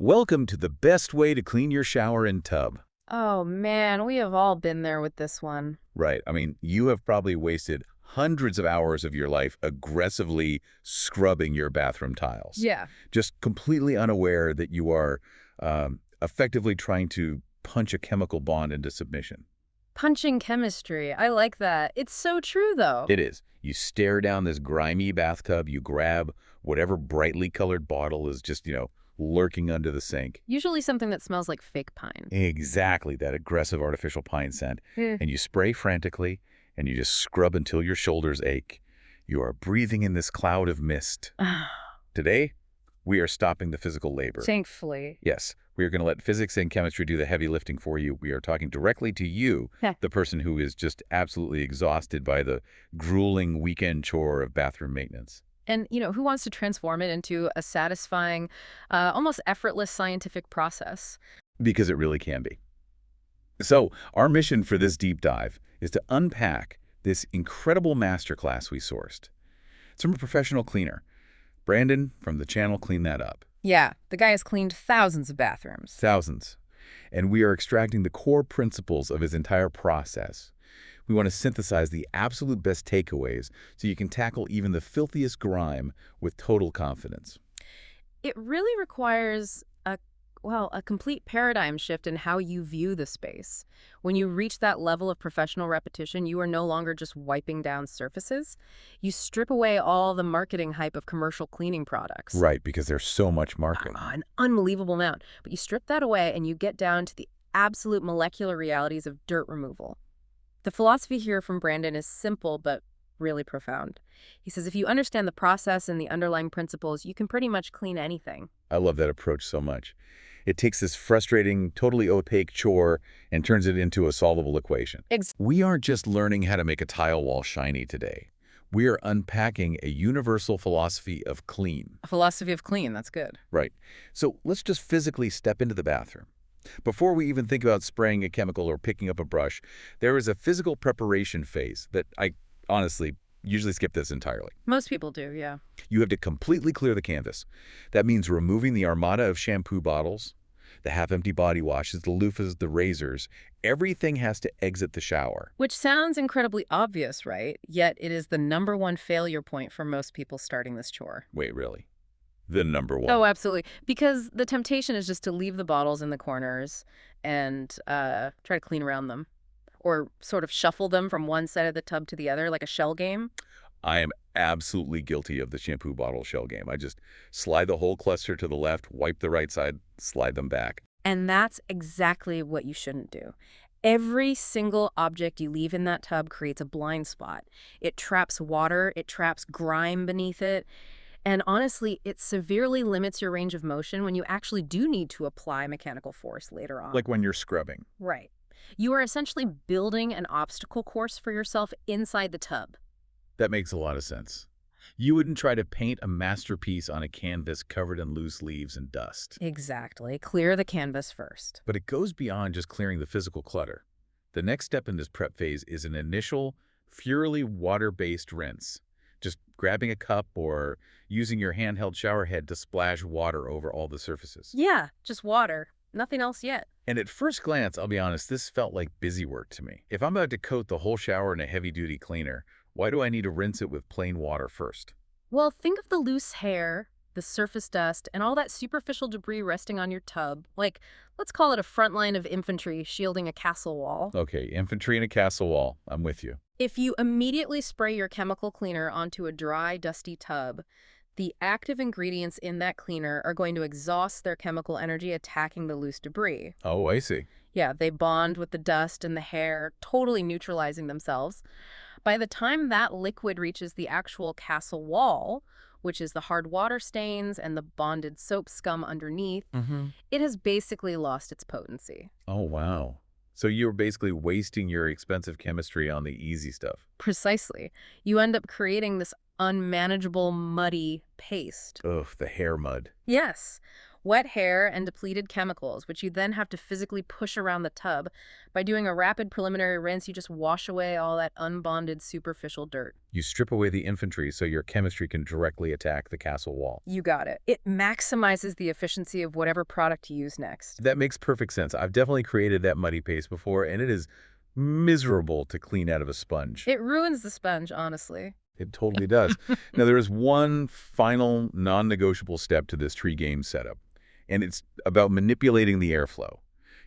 Welcome to the best way to clean your shower and tub. Oh man, we have all been there with this one. Right. I mean, you have probably wasted hundreds of hours of your life aggressively scrubbing your bathroom tiles, Yeah. just completely unaware that you are effectively trying to punch a chemical bond into submission. Punching chemistry. I like that. It's so true, though. It is. You stare down this grimy bathtub, you grab whatever brightly colored bottle is just, lurking under the sink. Usually something that smells like fake pine. Exactly, that aggressive artificial pine scent. Eh. And you spray frantically, and you just scrub until your shoulders ache. You are breathing in this cloud of mist. Today, we are stopping the physical labor. Thankfully. Yes, we are going to let physics and chemistry do the heavy lifting for you. We are talking directly to you, Heh. the person who is just absolutely exhausted by the grueling weekend chore of bathroom maintenance. And, who wants to transform it into a satisfying, almost effortless scientific process? Because it really can be. So, our mission for this deep dive is to unpack this incredible masterclass we sourced. It's from a professional cleaner. Brandon from the channel Clean That Up. Yeah, the guy has cleaned thousands of bathrooms. Thousands. And we are extracting the core principles of his entire process. We want to synthesize the absolute best takeaways so you can tackle even the filthiest grime with total confidence. It really requires a complete paradigm shift in how you view the space. When you reach that level of professional repetition, you are no longer just wiping down surfaces. You strip away all the marketing hype of commercial cleaning products. Right, because there's so much marketing. An unbelievable amount. But you strip that away and you get down to the absolute molecular realities of dirt removal. The philosophy here from Brandon is simple but really profound. He says if you understand the process and the underlying principles, you can pretty much clean anything. I love that approach so much. It takes this frustrating, totally opaque chore and turns it into a solvable equation. We aren't just learning how to make a tile wall shiny today. We are unpacking a universal philosophy of clean. A philosophy of clean, that's good. Right. So let's just physically step into the bathroom. Before we even think about spraying a chemical or picking up a brush, there is a physical preparation phase that I honestly usually skip this entirely. Most people do, yeah. You have to completely clear the canvas. That means removing the armada of shampoo bottles, the half-empty body washes, the loofahs, the razors. Everything has to exit the shower. Which sounds incredibly obvious, right? Yet it is the #1 failure point for most people starting this chore. Wait, really? The number one? Oh, absolutely. Because the temptation is just to leave the bottles in the corners and try to clean around them. Or sort of shuffle them from one side of the tub to the other, like a shell game. I am absolutely guilty of the shampoo bottle shell game. I just slide the whole cluster to the left, wipe the right side, slide them back. And that's exactly what you shouldn't do. Every single object you leave in that tub creates a blind spot. It traps water, it traps grime beneath it, and honestly, it severely limits your range of motion when you actually do need to apply mechanical force later on. Like when you're scrubbing. Right. You are essentially building an obstacle course for yourself inside the tub. That makes a lot of sense. You wouldn't try to paint a masterpiece on a canvas covered in loose leaves and dust. Exactly. Clear the canvas first. But it goes beyond just clearing the physical clutter. The next step in this prep phase is an initial, purely water-based rinse. Just grabbing a cup or using your handheld shower head to splash water over all the surfaces. Yeah, just water. Nothing else yet. And at first glance, I'll be honest, this felt like busy work to me. If I'm about to coat the whole shower in a heavy-duty cleaner, why do I need to rinse it with plain water first? Well, think of the loose hair, the surface dust, and all that superficial debris resting on your tub. Like, let's call it a front line of infantry shielding a castle wall. Okay, infantry in a castle wall. I'm with you. If you immediately spray your chemical cleaner onto a dry, dusty tub, the active ingredients in that cleaner are going to exhaust their chemical energy attacking the loose debris. Oh, I see. Yeah, they bond with the dust and the hair, totally neutralizing themselves. By the time that liquid reaches the actual castle wall, which is the hard water stains and the bonded soap scum underneath, it has basically lost its potency. Oh, wow. So you're basically wasting your expensive chemistry on the easy stuff. Precisely. You end up creating this unmanageable, muddy paste. Ugh, the hair mud. Yes. Wet hair and depleted chemicals, which you then have to physically push around the tub. By doing a rapid preliminary rinse, you just wash away all that unbonded superficial dirt. You strip away the infantry so your chemistry can directly attack the castle wall. You got it. It maximizes the efficiency of whatever product you use next. That makes perfect sense. I've definitely created that muddy paste before, and it is miserable to clean out of a sponge. It ruins the sponge, honestly. It totally does. Now, there is one final non-negotiable step to this tree game setup, and it's about manipulating the airflow.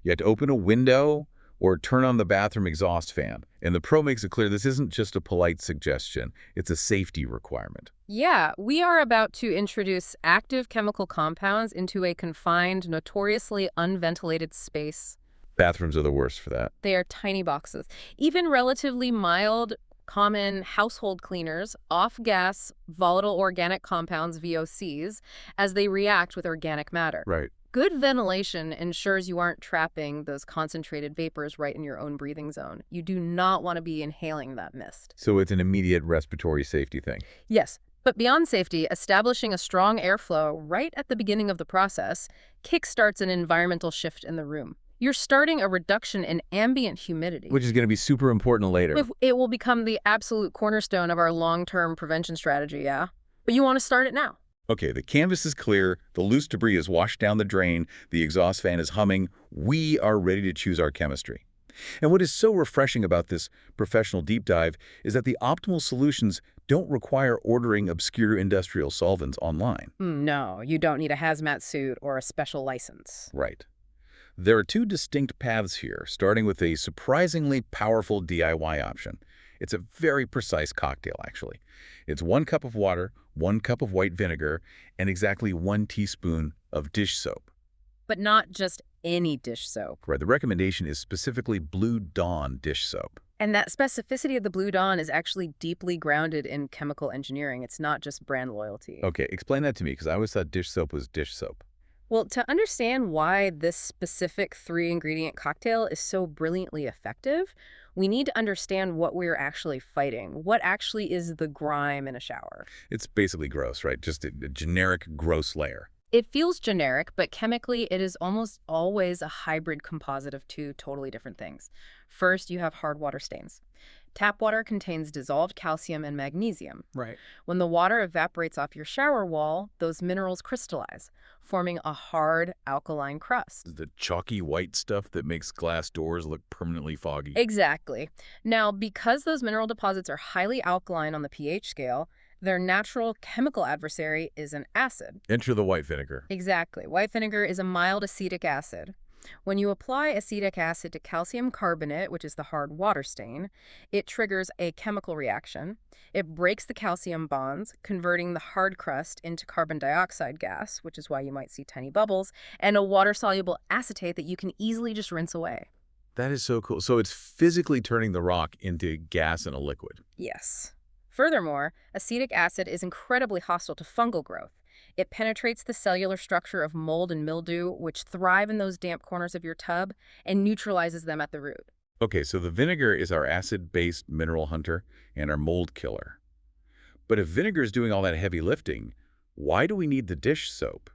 You have to open a window or turn on the bathroom exhaust fan. And the pro makes it clear this isn't just a polite suggestion, it's a safety requirement. Yeah, we are about to introduce active chemical compounds into a confined, notoriously unventilated space. Bathrooms are the worst for that. They are tiny boxes. Even relatively mild, common household cleaners off-gas volatile organic compounds, VOCs, as they react with organic matter. Right. Good ventilation ensures you aren't trapping those concentrated vapors right in your own breathing zone. You do not want to be inhaling that mist. So it's an immediate respiratory safety thing. Yes, but beyond safety, establishing a strong airflow right at the beginning of the process kickstarts an environmental shift in the room. You're starting a reduction in ambient humidity, Which is going to be super important later. It will become the absolute cornerstone of our long-term prevention strategy, yeah? But you want to start it now. Okay, the canvas is clear, the loose debris is washed down the drain, the exhaust fan is humming. We are ready to choose our chemistry. And what is so refreshing about this professional deep dive is that the optimal solutions don't require ordering obscure industrial solvents online. No, you don't need a hazmat suit or a special license. Right. There are two distinct paths here, starting with a surprisingly powerful DIY option. It's a very precise cocktail, actually. It's 1 cup of water, 1 cup of white vinegar, and exactly 1 teaspoon of dish soap. But not just any dish soap. Right, the recommendation is specifically Blue Dawn dish soap. And that specificity of the Blue Dawn is actually deeply grounded in chemical engineering. It's not just brand loyalty. Okay, explain that to me, because I always thought dish soap was dish soap. Well, to understand why this specific 3-ingredient cocktail is so brilliantly effective, we need to understand what we're actually fighting. What actually is the grime in a shower? It's basically gross, right? Just a generic gross layer. It feels generic, but chemically it is almost always a hybrid composite of two totally different things. First, you have hard water stains. Tap water contains dissolved calcium and magnesium. Right. When the water evaporates off your shower wall, those minerals crystallize, forming a hard, alkaline crust. The chalky white stuff that makes glass doors look permanently foggy. Exactly. Now, because those mineral deposits are highly alkaline on the pH scale, their natural chemical adversary is an acid. Enter the white vinegar. Exactly. White vinegar is a mild acetic acid. When you apply acetic acid to calcium carbonate, which is the hard water stain, it triggers a chemical reaction. It breaks the calcium bonds, converting the hard crust into carbon dioxide gas, which is why you might see tiny bubbles, and a water-soluble acetate that you can easily just rinse away. That is so cool. So it's physically turning the rock into gas and a liquid. Yes. Furthermore, acetic acid is incredibly hostile to fungal growth. It penetrates the cellular structure of mold and mildew, which thrive in those damp corners of your tub, and neutralizes them at the root. Okay, so the vinegar is our acid-based mineral hunter and our mold killer. But if vinegar is doing all that heavy lifting, why do we need the dish soap?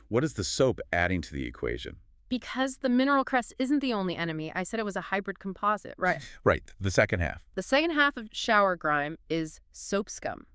What is the soap adding to the equation? Because the mineral crust isn't the only enemy. I said it was a hybrid composite, right? Right, the second half. The second half of shower grime is soap scum.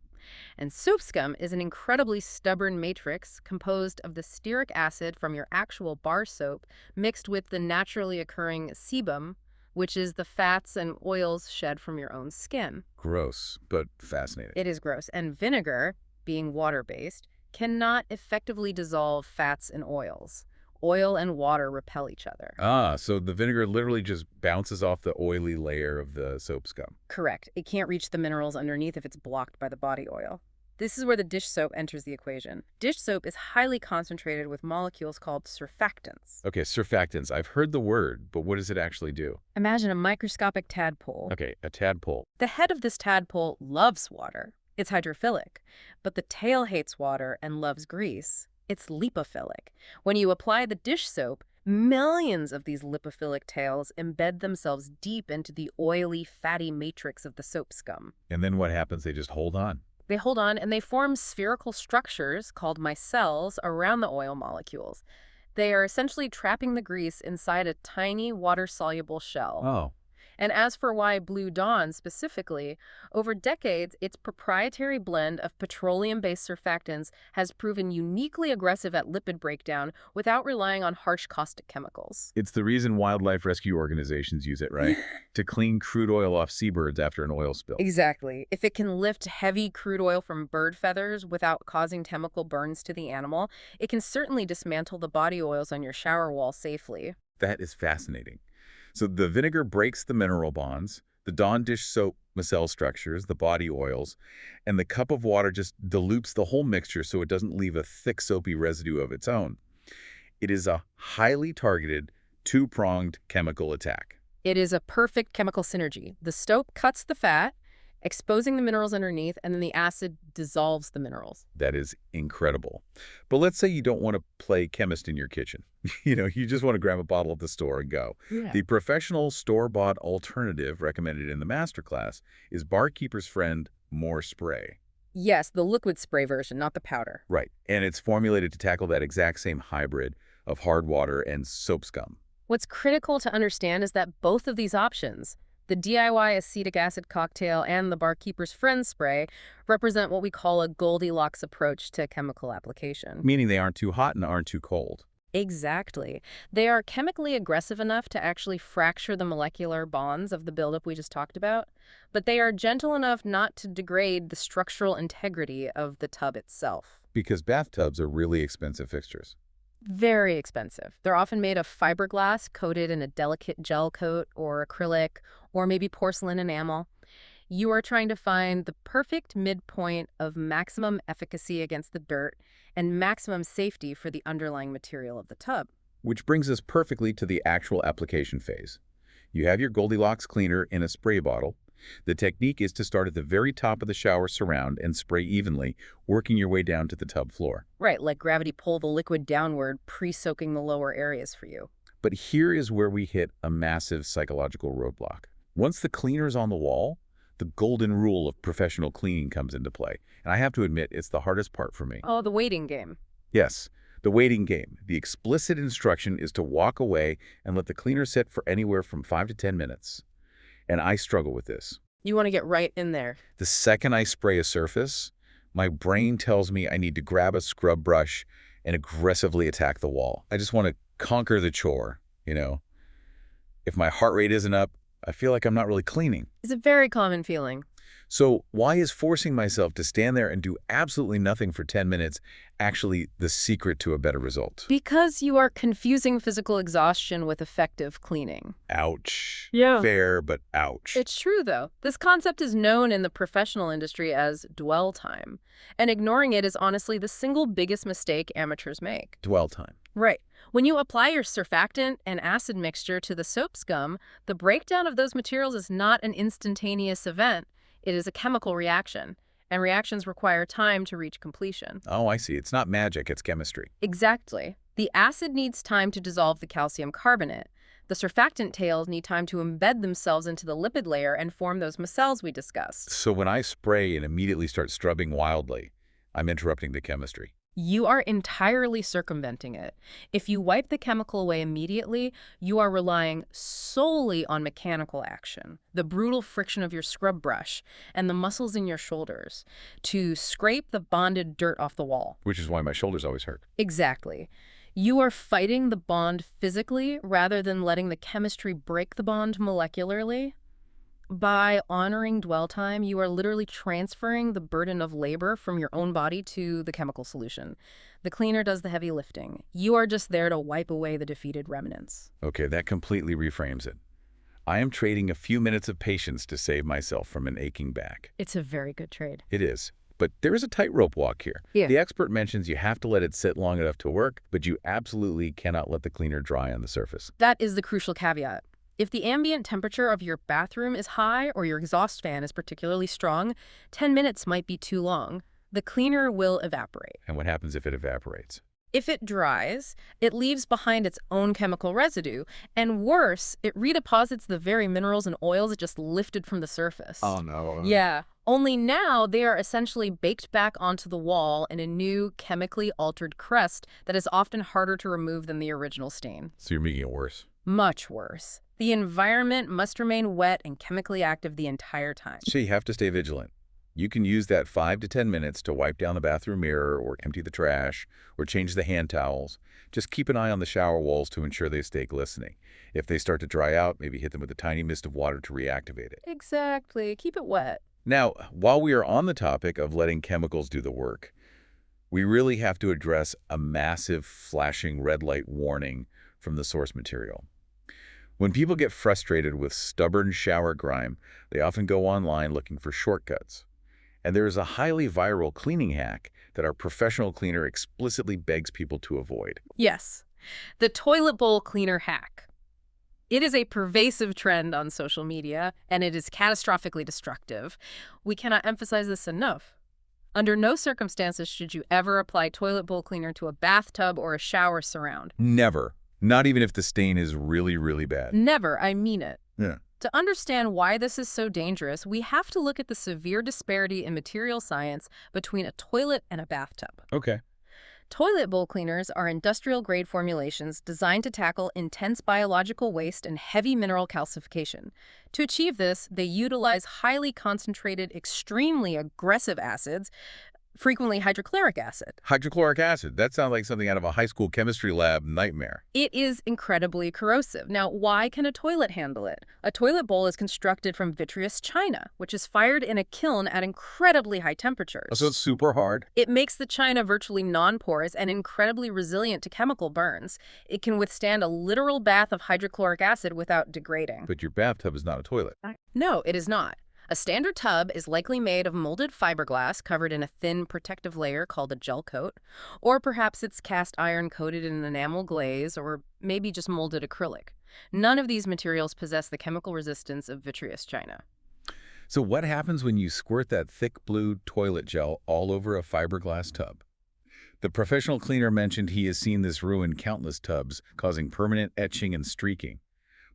And soap scum is an incredibly stubborn matrix composed of the stearic acid from your actual bar soap mixed with the naturally occurring sebum, which is the fats and oils shed from your own skin. Gross, but fascinating. It is gross. And vinegar, being water-based, cannot effectively dissolve fats and oils. Oil and water repel each other. Ah, so the vinegar literally just bounces off the oily layer of the soap scum. Correct. It can't reach the minerals underneath if it's blocked by the body oil. This is where the dish soap enters the equation. Dish soap is highly concentrated with molecules called surfactants. Okay, surfactants. I've heard the word, but what does it actually do? Imagine a microscopic tadpole. Okay, a tadpole. The head of this tadpole loves water. It's hydrophilic. But the tail hates water and loves grease. It's lipophilic. When you apply the dish soap, millions of these lipophilic tails embed themselves deep into the oily, fatty matrix of the soap scum. And then what happens? They just hold on. They hold on and they form spherical structures called micelles around the oil molecules. They are essentially trapping the grease inside a tiny water-soluble shell. Oh, And as for why Blue Dawn specifically, over decades, its proprietary blend of petroleum-based surfactants has proven uniquely aggressive at lipid breakdown without relying on harsh caustic chemicals. it's the reason wildlife rescue organizations use it, right? To clean crude oil off seabirds after an oil spill. Exactly. If it can lift heavy crude oil from bird feathers without causing chemical burns to the animal, it can certainly dismantle the body oils on your shower wall safely. That is fascinating. So the vinegar breaks the mineral bonds, the Dawn dish soap micelle structures, the body oils, and the cup of water just dilutes the whole mixture so it doesn't leave a thick soapy residue of its own. It is a highly targeted, two-pronged chemical attack. It is a perfect chemical synergy. The soap cuts the fat, exposing the minerals underneath, and then the acid dissolves the minerals. That is incredible. But let's say you don't want to play chemist in your kitchen. You just want to grab a bottle at the store and go. Yeah. The professional store-bought alternative recommended in the masterclass is Barkeeper's Friend More Spray. Yes, the liquid spray version, not the powder. Right. And it's formulated to tackle that exact same hybrid of hard water and soap scum. What's critical to understand is that both of these options, the DIY acetic acid cocktail and the Barkeeper's Friend spray, represent what we call a Goldilocks approach to chemical application. Meaning they aren't too hot and aren't too cold. Exactly. They are chemically aggressive enough to actually fracture the molecular bonds of the buildup we just talked about, but they are gentle enough not to degrade the structural integrity of the tub itself. Because bathtubs are really expensive fixtures. Very expensive. They're often made of fiberglass coated in a delicate gel coat or acrylic or maybe porcelain enamel. You are trying to find the perfect midpoint of maximum efficacy against the dirt and maximum safety for the underlying material of the tub. Which brings us perfectly to the actual application phase. You have your Goldilocks cleaner in a spray bottle. The technique is to start at the very top of the shower surround and spray evenly, working your way down to the tub floor. Right, like gravity pull the liquid downward, pre-soaking the lower areas for you. But here is where we hit a massive psychological roadblock. Once the cleaner's on the wall, the golden rule of professional cleaning comes into play. And I have to admit, it's the hardest part for me. Oh, the waiting game. Yes, the waiting game. The explicit instruction is to walk away and let the cleaner sit for anywhere from 5 to 10 minutes. And I struggle with this. You want to get right in there. The second I spray a surface, my brain tells me I need to grab a scrub brush and aggressively attack the wall. I just want to conquer the chore, If my heart rate isn't up, I feel like I'm not really cleaning. It's a very common feeling. So why is forcing myself to stand there and do absolutely nothing for 10 minutes actually the secret to a better result? Because you are confusing physical exhaustion with effective cleaning. Ouch. Yeah. Fair, but ouch. It's true, though. This concept is known in the professional industry as dwell time. And ignoring it is honestly the single biggest mistake amateurs make. Dwell time. Right. When you apply your surfactant and acid mixture to the soap scum, the breakdown of those materials is not an instantaneous event. It is a chemical reaction, and reactions require time to reach completion. Oh, I see. It's not magic, it's chemistry. Exactly. The acid needs time to dissolve the calcium carbonate. The surfactant tails need time to embed themselves into the lipid layer and form those micelles we discussed. So when I spray and immediately start scrubbing wildly, I'm interrupting the chemistry. You are entirely circumventing it. If you wipe the chemical away immediately, you are relying solely on mechanical action, the brutal friction of your scrub brush and the muscles in your shoulders to scrape the bonded dirt off the wall. Which is why my shoulders always hurt. Exactly. You are fighting the bond physically rather than letting the chemistry break the bond molecularly. By honoring dwell time, you are literally transferring the burden of labor from your own body to the chemical solution. The cleaner does the heavy lifting. You are just there to wipe away the defeated remnants. Okay, that completely reframes it. I am trading a few minutes of patience to save myself from an aching back. It's a very good trade. It is. But there is a tightrope walk here. Yeah. The expert mentions you have to let it sit long enough to work, but you absolutely cannot let the cleaner dry on the surface. That is the crucial caveat. If the ambient temperature of your bathroom is high or your exhaust fan is particularly strong, 10 minutes might be too long. The cleaner will evaporate. And what happens if it evaporates? If it dries, it leaves behind its own chemical residue, and worse, it redeposits the very minerals and oils it just lifted from the surface. Oh, no. Yeah, Only now they are essentially baked back onto the wall in a new, chemically altered crust that is often harder to remove than the original stain. So you're making it worse. Much worse. The environment must remain wet and chemically active the entire time. So you have to stay vigilant. You can use that 5 to 10 minutes to wipe down the bathroom mirror or empty the trash or change the hand towels. Just keep an eye on the shower walls to ensure they stay glistening. If they start to dry out, maybe hit them with a tiny mist of water to reactivate it. Exactly. Keep it wet. Now, while we are on the topic of letting chemicals do the work, we really have to address a massive flashing red light warning from the source material. When people get frustrated with stubborn shower grime, they often go online looking for shortcuts. And there is a highly viral cleaning hack that our professional cleaner explicitly begs people to avoid. Yes. The toilet bowl cleaner hack. It is a pervasive trend on social media, and it is catastrophically destructive. We cannot emphasize this enough. Under no circumstances should you ever apply toilet bowl cleaner to a bathtub or a shower surround. Never. Not even if the stain is really, really bad. Never. I mean it. Yeah. To understand why this is so dangerous, we have to look at the severe disparity in material science between a toilet and a bathtub. Okay. Toilet bowl cleaners are industrial-grade formulations designed to tackle intense biological waste and heavy mineral calcification. To achieve this, they utilize highly concentrated, extremely aggressive acids, frequently hydrochloric acid. Hydrochloric acid. That sounds like something out of a high school chemistry lab nightmare. It is incredibly corrosive. Now, why can a toilet handle it? A toilet bowl is constructed from vitreous china, which is fired in a kiln at incredibly high temperatures. So it's super hard. It makes the china virtually non-porous and incredibly resilient to chemical burns. It can withstand a literal bath of hydrochloric acid without degrading. But your bathtub is not a toilet. No, it is not. A standard tub is likely made of molded fiberglass covered in a thin protective layer called a gel coat, or perhaps it's cast iron coated in an enamel glaze, or maybe just molded acrylic. None of these materials possess the chemical resistance of vitreous china. So what happens when you squirt that thick blue toilet gel all over a fiberglass tub? The professional cleaner mentioned he has seen this ruin countless tubs, causing permanent etching and streaking.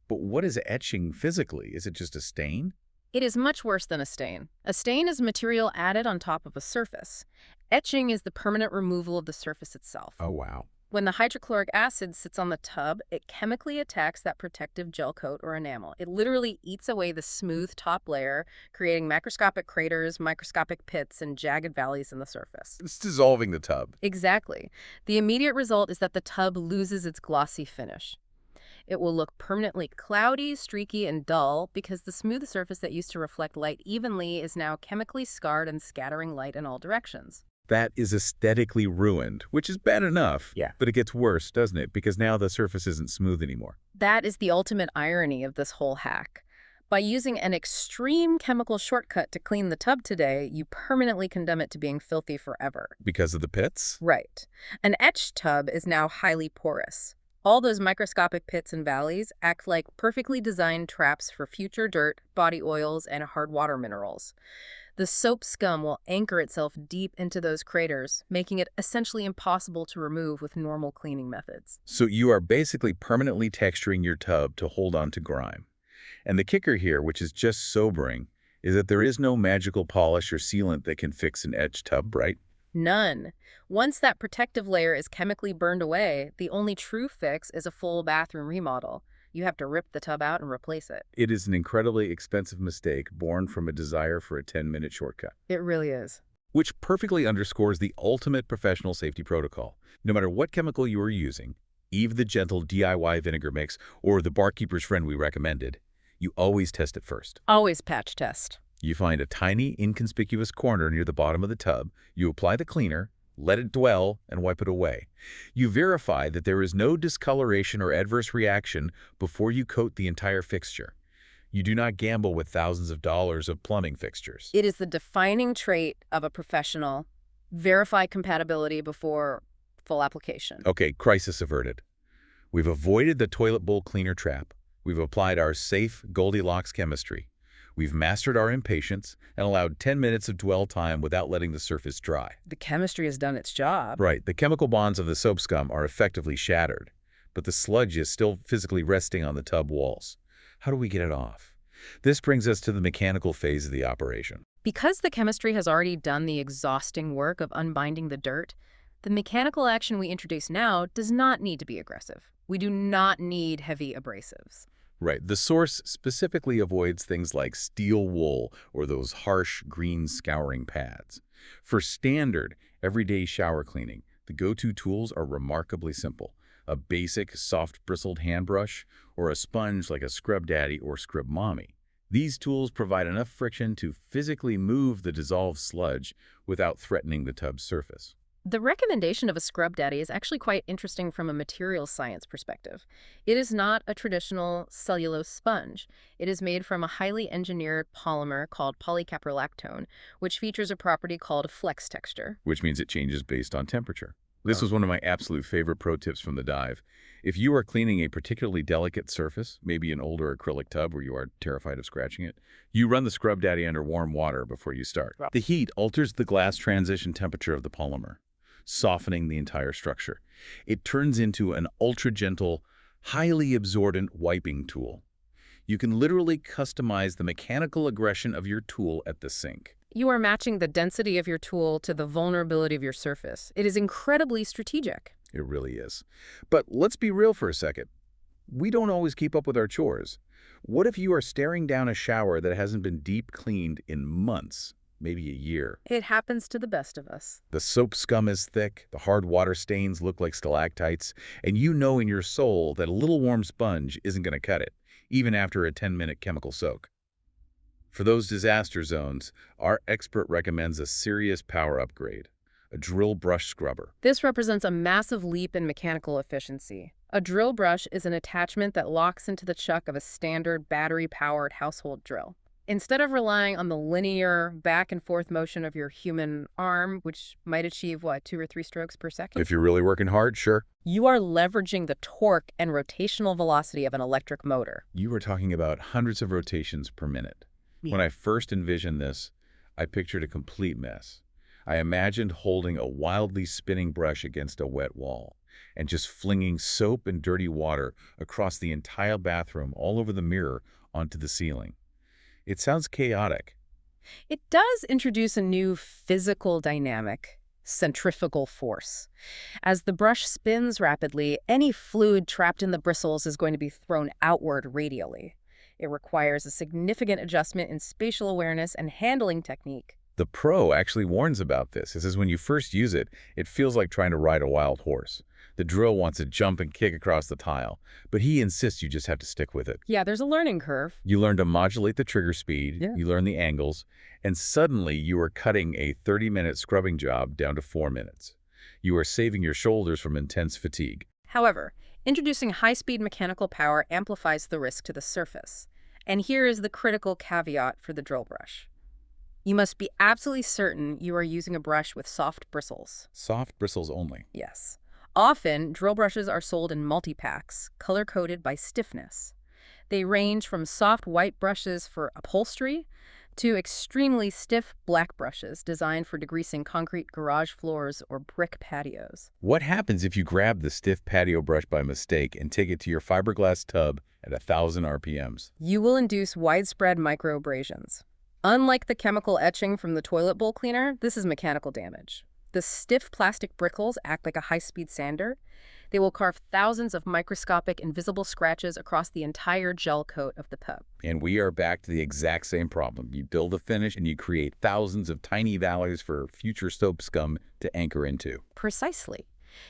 But what is etching physically? Is it just a stain? It is much worse than a stain. A stain is material added on top of a surface. Etching is the permanent removal of the surface itself. Oh, wow. When the hydrochloric acid sits on the tub, it chemically attacks that protective gel coat or enamel. It literally eats away the smooth top layer, creating macroscopic craters, microscopic pits, and jagged valleys in the surface. It's dissolving the tub. Exactly. The immediate result is that the tub loses its glossy finish. It will look permanently cloudy, streaky, and dull because the smooth surface that used to reflect light evenly is now chemically scarred and scattering light in all directions. That is aesthetically ruined, which is bad enough. Yeah. But it gets worse, doesn't it? Because now the surface isn't smooth anymore. That is the ultimate irony of this whole hack. By using an extreme chemical shortcut to clean the tub today, you permanently condemn it to being filthy forever. Because of the pits? Right. An etched tub is now highly porous. All those microscopic pits and valleys act like perfectly designed traps for future dirt, body oils, and hard water minerals. The soap scum will anchor itself deep into those craters, making it essentially impossible to remove with normal cleaning methods. So you are basically permanently texturing your tub to hold on to grime. And the kicker here, which is just sobering, is that there is no magical polish or sealant that can fix an etched tub, right? None. Once that protective layer is chemically burned away, the only true fix is a full bathroom remodel. You have to rip the tub out and replace it. It is an incredibly expensive mistake born from a desire for a 10-minute shortcut. It really is. Which perfectly underscores the ultimate professional safety protocol. No matter what chemical you are using, even the gentle DIY vinegar mix or the barkeeper's friend we recommended, you always test it first. Always patch test. You find a tiny, inconspicuous corner near the bottom of the tub, you apply the cleaner, let it dwell, and wipe it away. You verify that there is no discoloration or adverse reaction before you coat the entire fixture. You do not gamble with thousands of dollars of plumbing fixtures. It is the defining trait of a professional. Verify compatibility before full application. Okay, crisis averted. We've avoided the toilet bowl cleaner trap. We've applied our safe Goldilocks chemistry. We've mastered our impatience and allowed 10 minutes of dwell time without letting the surface dry. The chemistry has done its job. Right, the chemical bonds of the soap scum are effectively shattered, but the sludge is still physically resting on the tub walls. How do we get it off? This brings us to the mechanical phase of the operation. Because the chemistry has already done the exhausting work of unbinding the dirt, the mechanical action we introduce now does not need to be aggressive. We do not need heavy abrasives. Right. The source specifically avoids things like steel wool or those harsh green scouring pads. For standard, everyday shower cleaning, the go-to tools are remarkably simple. A basic, soft-bristled hand brush or a sponge like a Scrub Daddy or Scrub Mommy. These tools provide enough friction to physically move the dissolved sludge without threatening the tub's surface. The recommendation of a Scrub Daddy is actually quite interesting from a materials science perspective. It is not a traditional cellulose sponge. It is made from a highly engineered polymer called polycaprolactone, which features a property called flex texture. Which means it changes based on temperature. This was one of my absolute favorite pro tips from the dive. If you are cleaning a particularly delicate surface, maybe an older acrylic tub where you are terrified of scratching it, you run the Scrub Daddy under warm water before you start. The heat alters the glass transition temperature of the polymer, softening the entire structure. It turns into an ultra-gentle, highly absorbent wiping tool. You can literally customize the mechanical aggression of your tool at the sink. You are matching the density of your tool to the vulnerability of your surface. It is incredibly strategic. It really is. But let's be real for a second. We don't always keep up with our chores. What if you are staring down a shower that hasn't been deep cleaned in months, maybe a year? It happens to the best of us. The soap scum is thick, the hard water stains look like stalactites, and you know in your soul that a little warm sponge isn't going to cut it, even after a 10-minute chemical soak. For those disaster zones, our expert recommends a serious power upgrade, a drill brush scrubber. This represents a massive leap in mechanical efficiency. A drill brush is an attachment that locks into the chuck of a standard battery-powered household drill. Instead of relying on the linear back-and-forth motion of your human arm, which might achieve, 2 or 3 strokes per second? If you're really working hard, sure. You are leveraging the torque and rotational velocity of an electric motor. You are talking about hundreds of rotations per minute. When I first envisioned this, I pictured a complete mess. I imagined holding a wildly spinning brush against a wet wall and just flinging soap and dirty water across the entire bathroom, all over the mirror, onto the ceiling. It sounds chaotic. It does introduce a new physical dynamic, centrifugal force. As the brush spins rapidly, any fluid trapped in the bristles is going to be thrown outward radially. It requires a significant adjustment in spatial awareness and handling technique. The pro actually warns about this. It says when you first use it, it feels like trying to ride a wild horse. The drill wants to jump and kick across the tile, but he insists you just have to stick with it. Yeah, there's a learning curve. You learn to modulate the trigger speed, you learn the angles, and suddenly you are cutting a 30-minute scrubbing job down to 4 minutes. You are saving your shoulders from intense fatigue. However, introducing high-speed mechanical power amplifies the risk to the surface. And here is the critical caveat for the drill brush. You must be absolutely certain you are using a brush with soft bristles. Soft bristles only. Yes. Often, drill brushes are sold in multi-packs, color-coded by stiffness. They range from soft white brushes for upholstery to extremely stiff black brushes designed for degreasing concrete garage floors or brick patios. What happens if you grab the stiff patio brush by mistake and take it to your fiberglass tub at 1,000 RPMs? You will induce widespread microabrasions. Unlike the chemical etching from the toilet bowl cleaner, this is mechanical damage. The stiff plastic bristles act like a high-speed sander. They will carve thousands of microscopic invisible scratches across the entire gel coat of the tub. And we are back to the exact same problem. You build a finish and you create thousands of tiny valleys for future soap scum to anchor into. Precisely.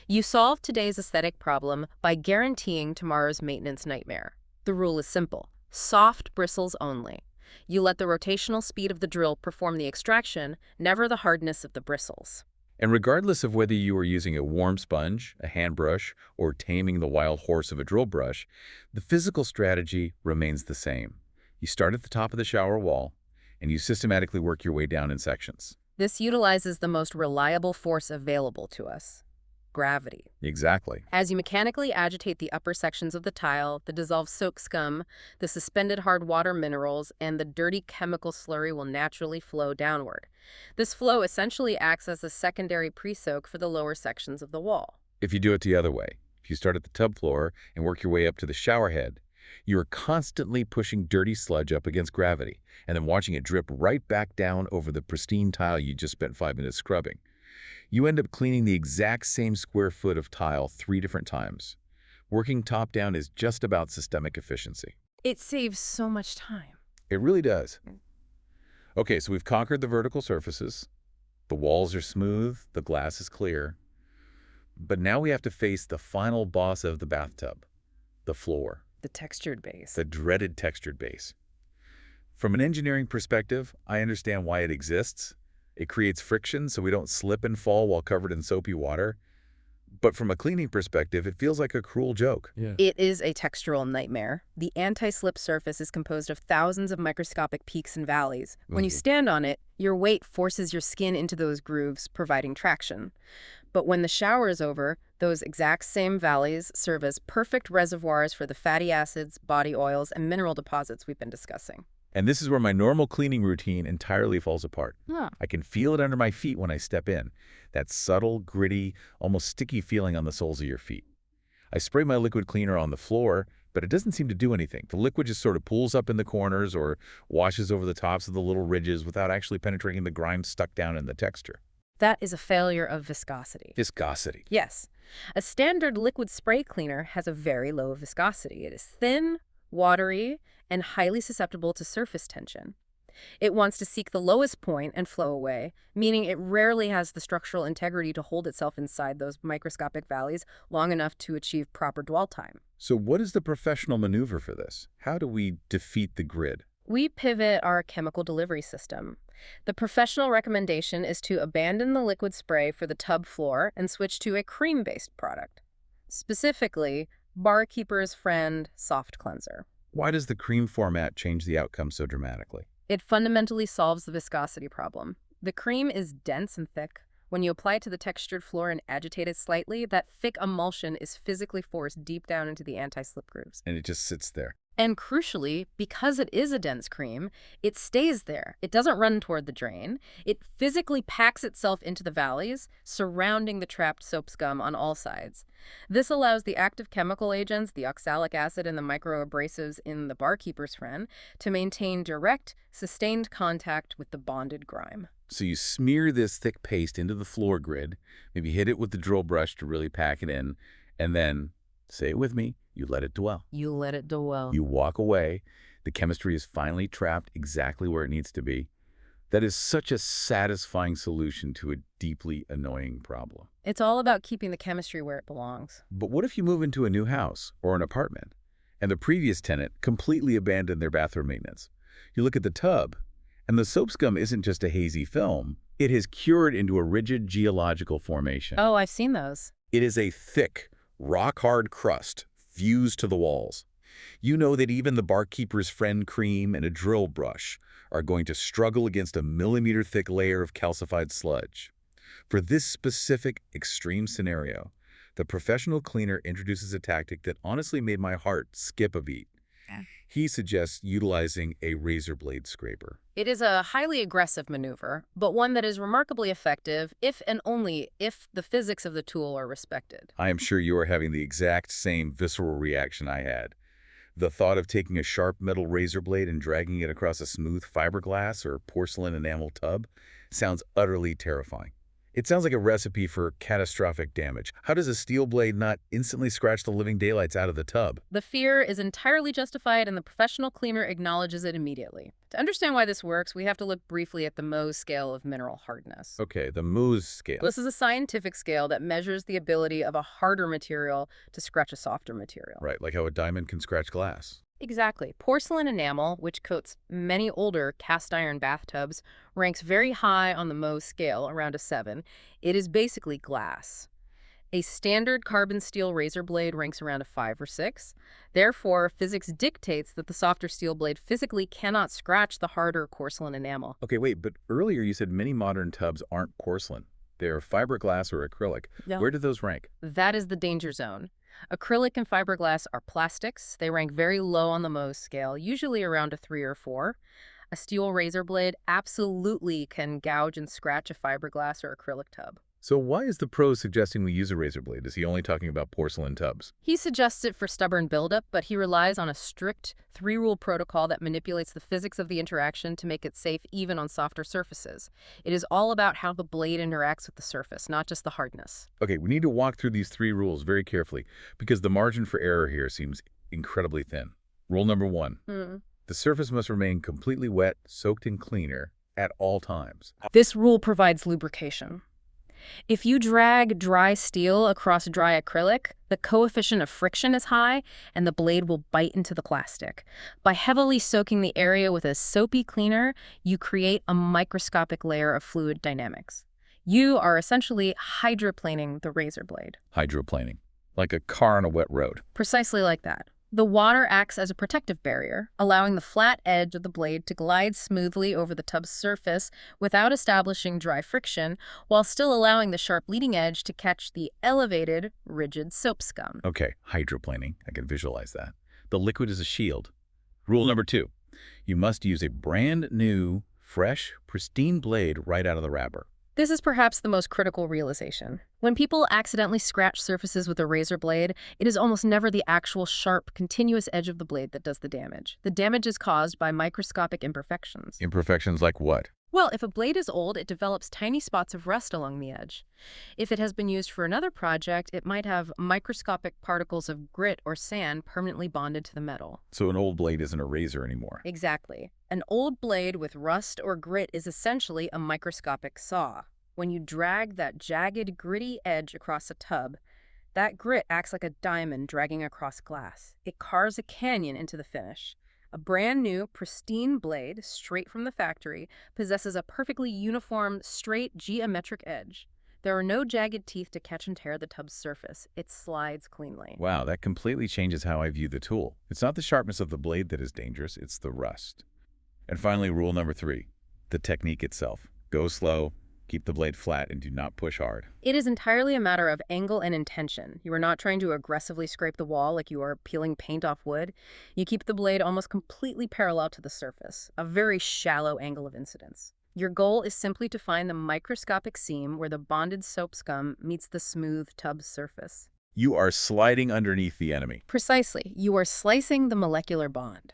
You solve today's aesthetic problem by guaranteeing tomorrow's maintenance nightmare. The rule is simple. Soft bristles only. You let the rotational speed of the drill perform the extraction, never the hardness of the bristles. And regardless of whether you are using a warm sponge, a hand brush, or taming the wild horse of a drill brush, the physical strategy remains the same. You start at the top of the shower wall, and you systematically work your way down in sections. This utilizes the most reliable force available to us: gravity. Exactly. As you mechanically agitate the upper sections of the tile, the dissolved soap scum, the suspended hard water minerals, and the dirty chemical slurry will naturally flow downward. This flow essentially acts as a secondary pre-soak for the lower sections of the wall. If you do it the other way, if you start at the tub floor and work your way up to the shower head, You're constantly pushing dirty sludge up against gravity and then watching it drip right back down over the pristine tile you just spent 5 minutes scrubbing. You end up cleaning the exact same square foot of tile 3 different times. Working top-down is just about systemic efficiency. It saves so much time. It really does. Okay, so we've conquered the vertical surfaces. The walls are smooth, the glass is clear. But now we have to face the final boss of the bathtub, the floor. The textured base. The dreaded textured base. From an engineering perspective, I understand why it exists. It creates friction so we don't slip and fall while covered in soapy water. But from a cleaning perspective, it feels like a cruel joke. Yeah. It is a textural nightmare. The anti-slip surface is composed of thousands of microscopic peaks and valleys. When you stand on it, your weight forces your skin into those grooves, providing traction. But when the shower is over, those exact same valleys serve as perfect reservoirs for the fatty acids, body oils, and mineral deposits we've been discussing. And this is where my normal cleaning routine entirely falls apart. Huh. I can feel it under my feet when I step in. That subtle, gritty, almost sticky feeling on the soles of your feet. I spray my liquid cleaner on the floor, but it doesn't seem to do anything. The liquid just sort of pools up in the corners or washes over the tops of the little ridges without actually penetrating the grime stuck down in the texture. That is a failure of viscosity. Viscosity. Yes. A standard liquid spray cleaner has a very low viscosity. It is thin, watery, and highly susceptible to surface tension. It wants to seek the lowest point and flow away, meaning it rarely has the structural integrity to hold itself inside those microscopic valleys long enough to achieve proper dwell time. So what is the professional maneuver for this? How do we defeat the grid? We pivot our chemical delivery system. The professional recommendation is to abandon the liquid spray for the tub floor and switch to a cream-based product. Specifically, Barkeeper's Friend Soft Cleanser. Why does the cream format change the outcome so dramatically? It fundamentally solves the viscosity problem. The cream is dense and thick. When you apply it to the textured floor and agitate it slightly, that thick emulsion is physically forced deep down into the anti-slip grooves. And it just sits there. And crucially, because it is a dense cream, it stays there. It doesn't run toward the drain. It physically packs itself into the valleys, surrounding the trapped soap scum on all sides. This allows the active chemical agents, the oxalic acid and the microabrasives in the Barkeeper's Friend, to maintain direct, sustained contact with the bonded grime. So you smear this thick paste into the floor grid, maybe hit it with the drill brush to really pack it in, and then, say it with me, you let it dwell. You let it dwell. You walk away. The chemistry is finally trapped exactly where it needs to be. That is such a satisfying solution to a deeply annoying problem. It's all about keeping the chemistry where it belongs. But what if you move into a new house or an apartment, and the previous tenant completely abandoned their bathroom maintenance? You look at the tub, and the soap scum isn't just a hazy film. It has cured into a rigid geological formation. Oh, I've seen those. It is a thick, rock-hard crust fused to the walls. You know that even the Barkeeper's Friend cream and a drill brush are going to struggle against a millimeter-thick layer of calcified sludge. For this specific extreme scenario, the professional cleaner introduces a tactic that honestly made my heart skip a beat. He suggests utilizing a razor blade scraper. It is a highly aggressive maneuver, but one that is remarkably effective if and only if the physics of the tool are respected. I am sure you are having the exact same visceral reaction I had. The thought of taking a sharp metal razor blade and dragging it across a smooth fiberglass or porcelain enamel tub sounds utterly terrifying. It sounds like a recipe for catastrophic damage. How does a steel blade not instantly scratch the living daylights out of the tub? The fear is entirely justified, and the professional cleaner acknowledges it immediately. To understand why this works, we have to look briefly at the Mohs scale of mineral hardness. Okay, the Mohs scale. This is a scientific scale that measures the ability of a harder material to scratch a softer material. Right, like how a diamond can scratch glass. Exactly. Porcelain enamel, which coats many older cast iron bathtubs, ranks very high on the Mohs scale, around a 7. It is basically glass. A standard carbon steel razor blade ranks around a 5 or 6. Therefore, physics dictates that the softer steel blade physically cannot scratch the harder porcelain enamel. Okay, wait, but earlier you said many modern tubs aren't porcelain. They're fiberglass or acrylic. Yeah. Where do those rank? That is the danger zone. Acrylic and fiberglass are plastics. They rank very low on the Mohs scale, usually around a 3 or 4. A steel razor blade absolutely can gouge and scratch a fiberglass or acrylic tub. So why is the pro suggesting we use a razor blade? Is he only talking about porcelain tubs? He suggests it for stubborn buildup, but he relies on a strict three-rule protocol that manipulates the physics of the interaction to make it safe even on softer surfaces. It is all about how the blade interacts with the surface, not just the hardness. Okay, we need to walk through these 3 rules very carefully because the margin for error here seems incredibly thin. Rule number 1. The surface must remain completely wet, soaked in cleaner at all times. This rule provides lubrication. If you drag dry steel across dry acrylic, the coefficient of friction is high and the blade will bite into the plastic. By heavily soaking the area with a soapy cleaner, you create a microscopic layer of fluid dynamics. You are essentially hydroplaning the razor blade. Hydroplaning, like a car on a wet road. Precisely like that. The water acts as a protective barrier, allowing the flat edge of the blade to glide smoothly over the tub's surface without establishing dry friction, while still allowing the sharp leading edge to catch the elevated, rigid soap scum. Okay, hydroplaning. I can visualize that. The liquid is a shield. Rule number 2. You must use a brand new, fresh, pristine blade right out of the wrapper. This is perhaps the most critical realization. When people accidentally scratch surfaces with a razor blade, it is almost never the actual sharp, continuous edge of the blade that does the damage. The damage is caused by microscopic imperfections. Imperfections like what? Well, if a blade is old, it develops tiny spots of rust along the edge. If it has been used for another project, it might have microscopic particles of grit or sand permanently bonded to the metal. So an old blade isn't a razor anymore. Exactly. An old blade with rust or grit is essentially a microscopic saw. When you drag that jagged, gritty edge across a tub, that grit acts like a diamond dragging across glass. It carves a canyon into the finish. A brand new, pristine blade, straight from the factory, possesses a perfectly uniform, straight, geometric edge. There are no jagged teeth to catch and tear the tub's surface. It slides cleanly. Wow, that completely changes how I view the tool. It's not the sharpness of the blade that is dangerous, it's the rust. And finally, rule number 3, the technique itself. Go slow, keep the blade flat, and do not push hard. It is entirely a matter of angle and intention. You are not trying to aggressively scrape the wall like you are peeling paint off wood. You keep the blade almost completely parallel to the surface, a very shallow angle of incidence. Your goal is simply to find the microscopic seam where the bonded soap scum meets the smooth tub surface. You are sliding underneath the enemy. Precisely. You are slicing the molecular bond.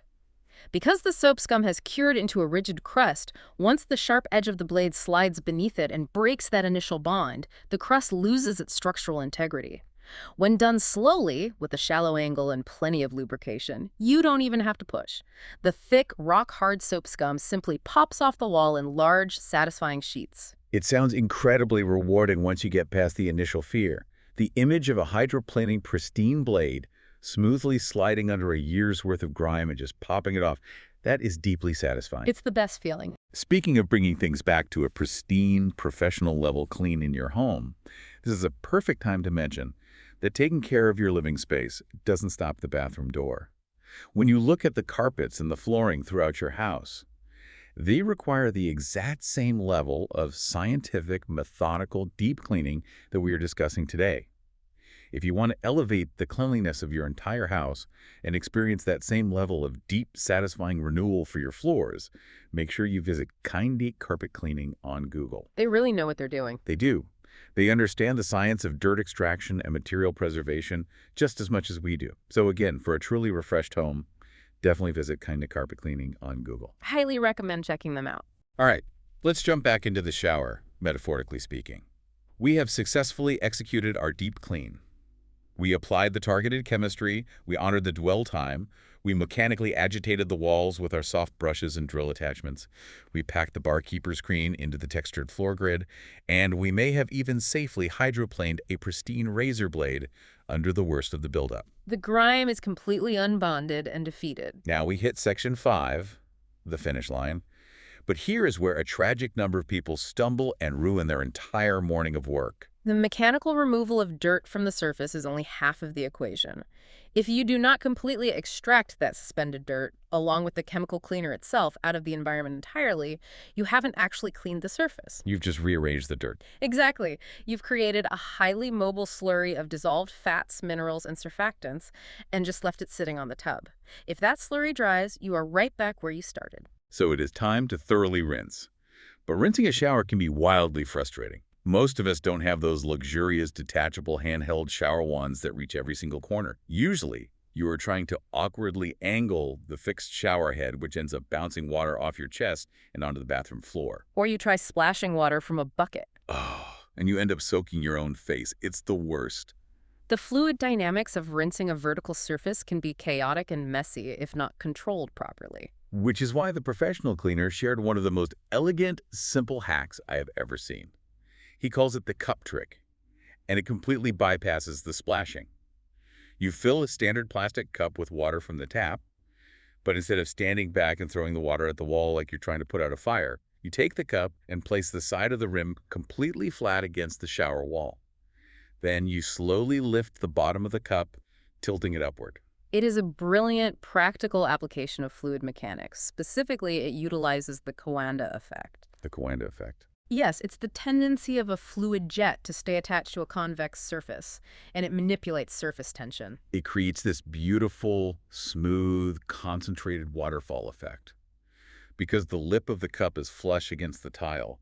Because the soap scum has cured into a rigid crust, once the sharp edge of the blade slides beneath it and breaks that initial bond, the crust loses its structural integrity. When done slowly, with a shallow angle and plenty of lubrication, you don't even have to push. The thick, rock-hard soap scum simply pops off the wall in large, satisfying sheets. It sounds incredibly rewarding once you get past the initial fear. The image of a hydroplaning pristine blade smoothly sliding under a year's worth of grime and just popping it off, that is deeply satisfying. It's the best feeling. Speaking of bringing things back to a pristine, professional-level clean in your home, this is a perfect time to mention that taking care of your living space doesn't stop at the bathroom door. When you look at the carpets and the flooring throughout your house, they require the exact same level of scientific, methodical, deep cleaning that we are discussing today. If you want to elevate the cleanliness of your entire house and experience that same level of deep, satisfying renewal for your floors, make sure you visit Kindeke Carpet Cleaning on Google. They really know what they're doing. They do. They understand the science of dirt extraction and material preservation just as much as we do. So again, for a truly refreshed home, definitely visit Kindeke Carpet Cleaning on Google. Highly recommend checking them out. All right, let's jump back into the shower, metaphorically speaking. We have successfully executed our deep clean. We applied the targeted chemistry, we honored the dwell time, we mechanically agitated the walls with our soft brushes and drill attachments, we packed the barkeeper screen into the textured floor grid, and we may have even safely hydroplaned a pristine razor blade under the worst of the buildup. The grime is completely unbonded and defeated. Now we hit section 5, the finish line, but here is where a tragic number of people stumble and ruin their entire morning of work. The mechanical removal of dirt from the surface is only half of the equation. If you do not completely extract that suspended dirt, along with the chemical cleaner itself, out of the environment entirely, you haven't actually cleaned the surface. You've just rearranged the dirt. Exactly. You've created a highly mobile slurry of dissolved fats, minerals, and surfactants, and just left it sitting on the tub. If that slurry dries, you are right back where you started. So it is time to thoroughly rinse. But rinsing a shower can be wildly frustrating. Most of us don't have those luxurious detachable handheld shower wands that reach every single corner. Usually, you are trying to awkwardly angle the fixed shower head, which ends up bouncing water off your chest and onto the bathroom floor. Or you try splashing water from a bucket. Oh, and you end up soaking your own face. It's the worst. The fluid dynamics of rinsing a vertical surface can be chaotic and messy if not controlled properly. Which is why the professional cleaner shared one of the most elegant, simple hacks I have ever seen. He calls it the cup trick, and it completely bypasses the splashing. You fill a standard plastic cup with water from the tap, but instead of standing back and throwing the water at the wall like you're trying to put out a fire, you take the cup and place the side of the rim completely flat against the shower wall. Then you slowly lift the bottom of the cup, tilting it upward. It is a brilliant, practical application of fluid mechanics. Specifically, it utilizes the Coanda effect. The Coanda effect. Yes, it's the tendency of a fluid jet to stay attached to a convex surface, and it manipulates surface tension. It creates this beautiful, smooth, concentrated waterfall effect. Because the lip of the cup is flush against the tile,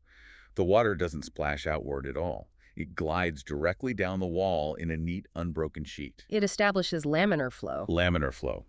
the water doesn't splash outward at all. It glides directly down the wall in a neat, unbroken sheet. It establishes laminar flow. Laminar flow.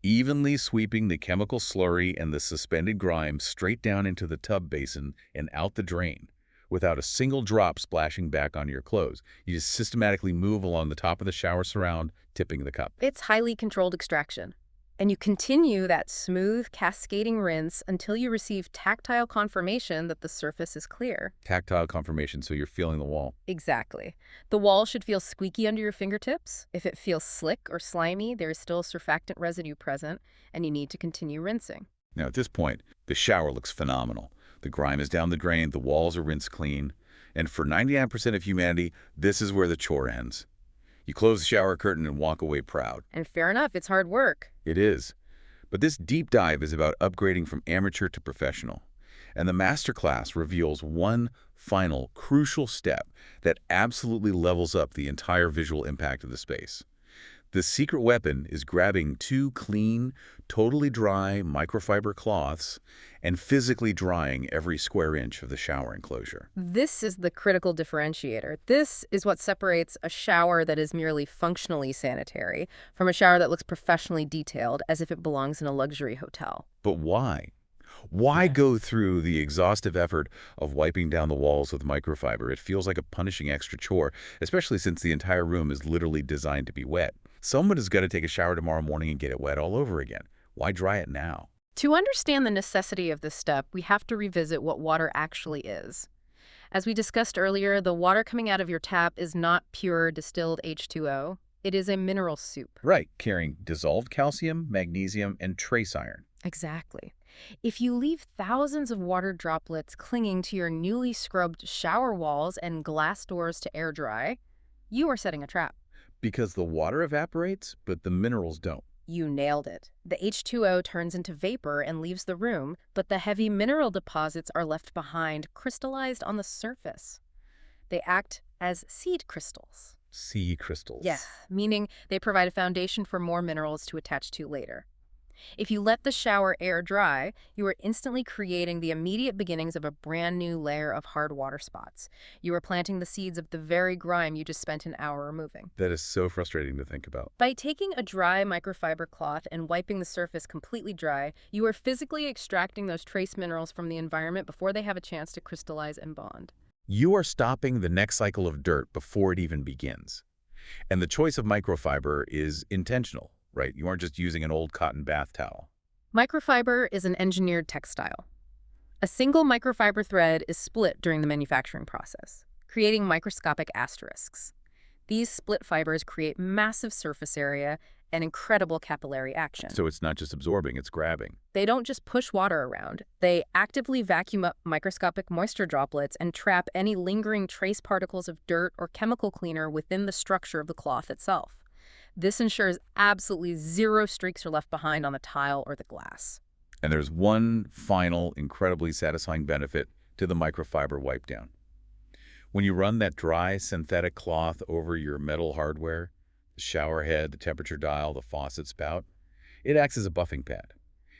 Evenly sweeping the chemical slurry and the suspended grime straight down into the tub basin and out the drain, without a single drop splashing back on your clothes. You just systematically move along the top of the shower surround, tipping the cup. It's highly controlled extraction. And you continue that smooth, cascading rinse until you receive tactile confirmation that the surface is clear. Tactile confirmation, so you're feeling the wall. Exactly. The wall should feel squeaky under your fingertips. If it feels slick or slimy, there is still surfactant residue present, and you need to continue rinsing. Now, at this point, the shower looks phenomenal. The grime is down the drain, the walls are rinsed clean, and for 99% of humanity, this is where the chore ends. You close the shower curtain and walk away proud. And fair enough, it's hard work. It is. But this deep dive is about upgrading from amateur to professional. And the masterclass reveals one final, crucial step that absolutely levels up the entire visual impact of the space. The secret weapon is grabbing 2 clean, totally dry microfiber cloths and physically drying every square inch of the shower enclosure. This is the critical differentiator. This is what separates a shower that is merely functionally sanitary from a shower that looks professionally detailed as if it belongs in a luxury hotel. But why? Why go through the exhaustive effort of wiping down the walls with microfiber? It feels like a punishing extra chore, especially since the entire room is literally designed to be wet. Someone is going to take a shower tomorrow morning and get it wet all over again. Why dry it now? To understand the necessity of this step, we have to revisit what water actually is. As we discussed earlier, the water coming out of your tap is not pure distilled H2O. It is a mineral soup. Right, carrying dissolved calcium, magnesium, and trace iron. Exactly. If you leave thousands of water droplets clinging to your newly scrubbed shower walls and glass doors to air dry, you are setting a trap. Because the water evaporates, but the minerals don't. You nailed it. The H2O turns into vapor and leaves the room, but the heavy mineral deposits are left behind, crystallized on the surface. They act as seed crystals. Sea crystals. Yes, meaning they provide a foundation for more minerals to attach to later. If you let the shower air dry, you are instantly creating the immediate beginnings of a brand new layer of hard water spots. You are planting the seeds of the very grime you just spent an hour removing. That is so frustrating to think about. By taking a dry microfiber cloth and wiping the surface completely dry, you are physically extracting those trace minerals from the environment before they have a chance to crystallize and bond. You are stopping the next cycle of dirt before it even begins. And the choice of microfiber is intentional. Right? You aren't just using an old cotton bath towel. Microfiber is an engineered textile. A single microfiber thread is split during the manufacturing process, creating microscopic asterisks. These split fibers create massive surface area and incredible capillary action. So it's not just absorbing, it's grabbing. They don't just push water around. They actively vacuum up microscopic moisture droplets and trap any lingering trace particles of dirt or chemical cleaner within the structure of the cloth itself. This ensures absolutely zero streaks are left behind on the tile or the glass. And there's one final, incredibly satisfying benefit to the microfiber wipe down. When you run that dry synthetic cloth over your metal hardware, the shower head, the temperature dial, the faucet spout, it acts as a buffing pad.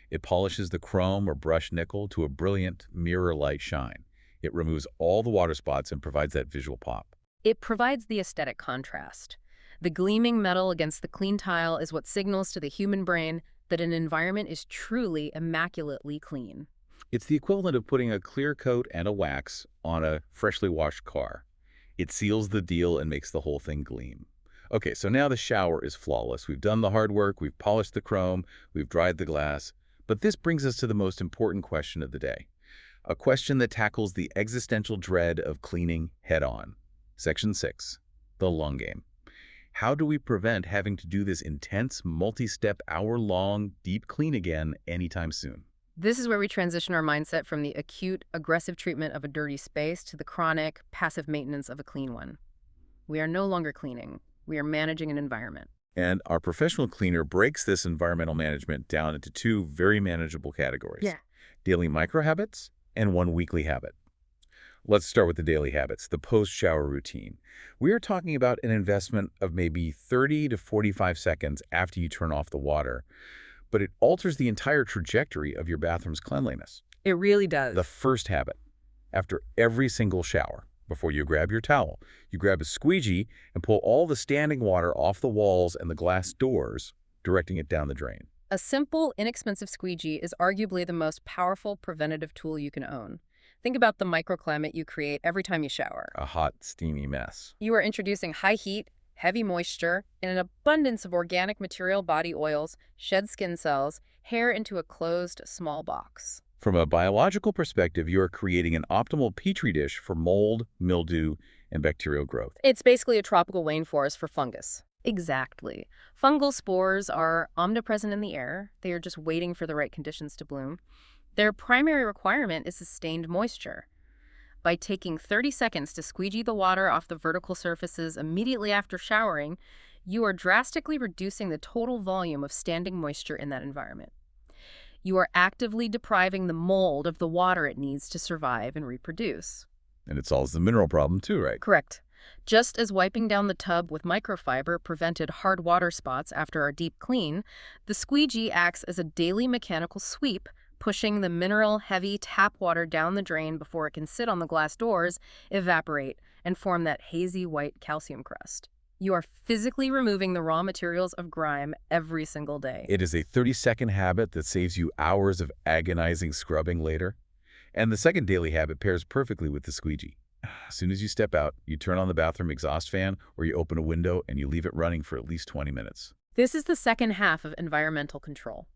It polishes the chrome or brushed nickel to a brilliant mirror-like shine. It removes all the water spots and provides that visual pop. It provides the aesthetic contrast. The gleaming metal against the clean tile is what signals to the human brain that an environment is truly immaculately clean. It's the equivalent of putting a clear coat and a wax on a freshly washed car. It seals the deal and makes the whole thing gleam. Okay, so now the shower is flawless. We've done the hard work, we've polished the chrome, we've dried the glass. But this brings us to the most important question of the day. A question that tackles the existential dread of cleaning head-on. Section 6, the long game. How do we prevent having to do this intense, multi-step, hour-long, deep clean again anytime soon? This is where we transition our mindset from the acute, aggressive treatment of a dirty space to the chronic, passive maintenance of a clean one. We are no longer cleaning. We are managing an environment. And our professional cleaner breaks this environmental management down into two very manageable categories. Daily micro habits and one weekly habit. Let's start with the daily habits, the post-shower routine. We are talking about an investment of maybe 30 to 45 seconds after you turn off the water, but it alters the entire trajectory of your bathroom's cleanliness. It really does. The first habit, after every single shower, before you grab your towel, you grab a squeegee and pull all the standing water off the walls and the glass doors, directing it down the drain. A simple, inexpensive squeegee is arguably the most powerful preventative tool you can own. Think about the microclimate you create every time you shower. A hot, steamy mess. You are introducing high heat, heavy moisture, and an abundance of organic material, body oils, shed skin cells, hair into a closed, small box. From a biological perspective, you are creating an optimal petri dish for mold, mildew, and bacterial growth. It's basically a tropical rainforest for fungus. Exactly. Fungal spores are omnipresent in the air. They are just waiting for the right conditions to bloom. Their primary requirement is sustained moisture. By taking 30 seconds to squeegee the water off the vertical surfaces immediately after showering, you are drastically reducing the total volume of standing moisture in that environment. You are actively depriving the mold of the water it needs to survive and reproduce. And it solves the mineral problem too, right? Correct. Just as wiping down the tub with microfiber prevented hard water spots after our deep clean, the squeegee acts as a daily mechanical sweep, pushing the mineral-heavy tap water down the drain before it can sit on the glass doors, evaporate, and form that hazy white calcium crust. You are physically removing the raw materials of grime every single day. It is a 30-second habit that saves you hours of agonizing scrubbing later. And the second daily habit pairs perfectly with the squeegee. As soon as you step out, you turn on the bathroom exhaust fan or you open a window and you leave it running for at least 20 minutes. This is the second half of environmental control.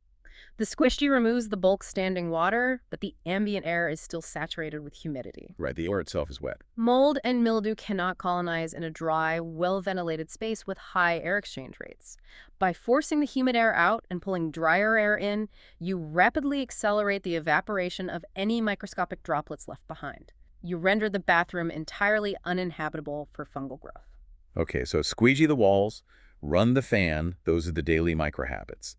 The squeegee removes the bulk standing water, but the ambient air is still saturated with humidity. Right, the air itself is wet. Mold and mildew cannot colonize in a dry, well-ventilated space with high air exchange rates. By forcing the humid air out and pulling drier air in, you rapidly accelerate the evaporation of any microscopic droplets left behind. You render the bathroom entirely uninhabitable for fungal growth. Okay, so squeegee the walls, run the fan, those are the daily micro habits.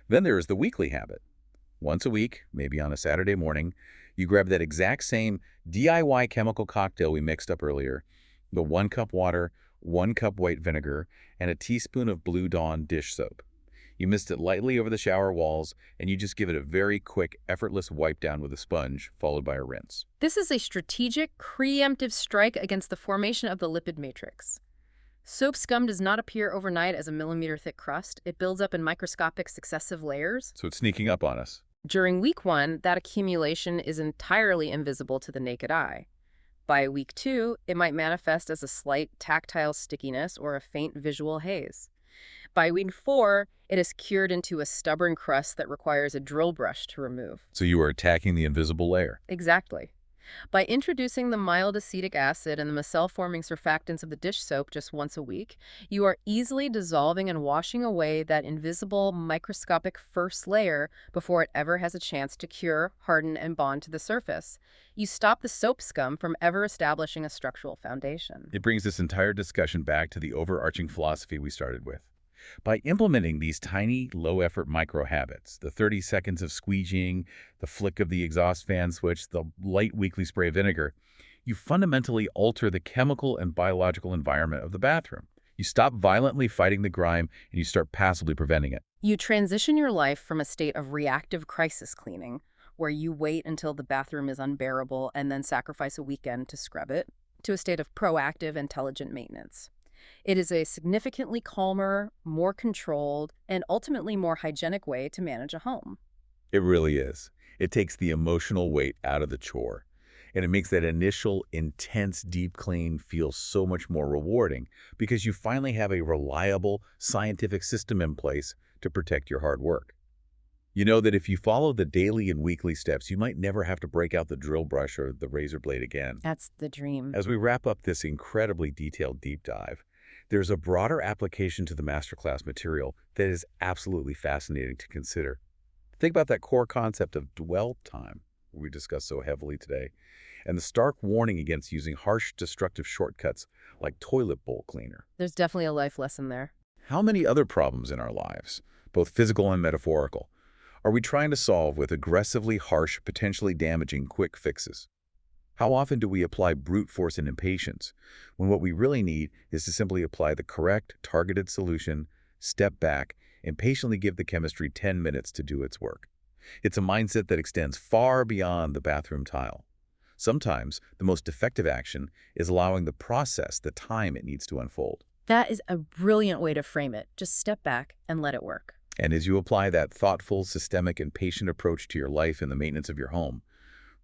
Then there is the weekly habit. Once a week, maybe on a Saturday morning, you grab that exact same DIY chemical cocktail we mixed up earlier, the 1 cup water, 1 cup white vinegar, and a teaspoon of Blue Dawn dish soap. You mist it lightly over the shower walls, and you just give it a very quick, effortless wipe down with a sponge, followed by a rinse. This is a strategic, preemptive strike against the formation of the lipid matrix. Soap scum does not appear overnight as a millimeter-thick crust. It builds up in microscopic successive layers. So it's sneaking up on us. During week 1, that accumulation is entirely invisible to the naked eye. By week 2, it might manifest as a slight tactile stickiness or a faint visual haze. By week 4, it is cured into a stubborn crust that requires a drill brush to remove. So you are attacking the invisible layer. Exactly. By introducing the mild acetic acid and the micelle-forming surfactants of the dish soap just once a week, you are easily dissolving and washing away that invisible microscopic first layer before it ever has a chance to cure, harden, and bond to the surface. You stop the soap scum from ever establishing a structural foundation. It brings this entire discussion back to the overarching philosophy we started with. By implementing these tiny, low-effort micro-habits, the 30 seconds of squeegeeing, the flick of the exhaust fan switch, the light weekly spray of vinegar, you fundamentally alter the chemical and biological environment of the bathroom. You stop violently fighting the grime, and you start passively preventing it. You transition your life from a state of reactive crisis cleaning, where you wait until the bathroom is unbearable and then sacrifice a weekend to scrub it, to a state of proactive, intelligent maintenance. It is a significantly calmer, more controlled, and ultimately more hygienic way to manage a home. It really is. It takes the emotional weight out of the chore, and it makes that initial, intense deep clean feel so much more rewarding because you finally have a reliable, scientific system in place to protect your hard work. You know that if you follow the daily and weekly steps, you might never have to break out the drill brush or the razor blade again. That's the dream. As we wrap up this incredibly detailed deep dive, there's a broader application to the masterclass material that is absolutely fascinating to consider. Think about that core concept of dwell time we discussed so heavily today, and the stark warning against using harsh, destructive shortcuts like toilet bowl cleaner. There's definitely a life lesson there. How many other problems in our lives, both physical and metaphorical, are we trying to solve with aggressively harsh, potentially damaging quick fixes? How often do we apply brute force and impatience when what we really need is to simply apply the correct, targeted solution, step back, and patiently give the chemistry 10 minutes to do its work? It's a mindset that extends far beyond the bathroom tile. Sometimes the most effective action is allowing the process the time it needs to unfold. That is a brilliant way to frame it. Just step back and let it work. And as you apply that thoughtful, systemic, and patient approach to your life and the maintenance of your home,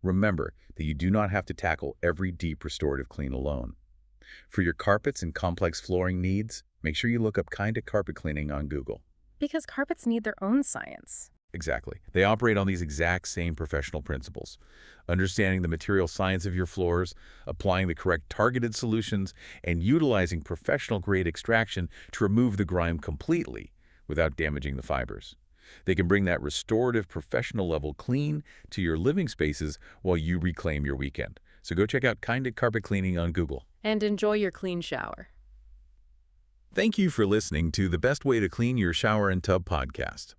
remember that you do not have to tackle every deep restorative clean alone. For your carpets and complex flooring needs, make sure you look up Kindeke Carpet Cleaning on Google. Because carpets need their own science. Exactly. They operate on these exact same professional principles. Understanding the material science of your floors, applying the correct targeted solutions, and utilizing professional-grade extraction to remove the grime completely without damaging the fibers. They can bring that restorative, professional-level clean to your living spaces while you reclaim your weekend. So go check out Kindeke Carpet Cleaning on Google. And enjoy your clean shower. Thank you for listening to the Best Way to Clean Your Shower and Tub podcast.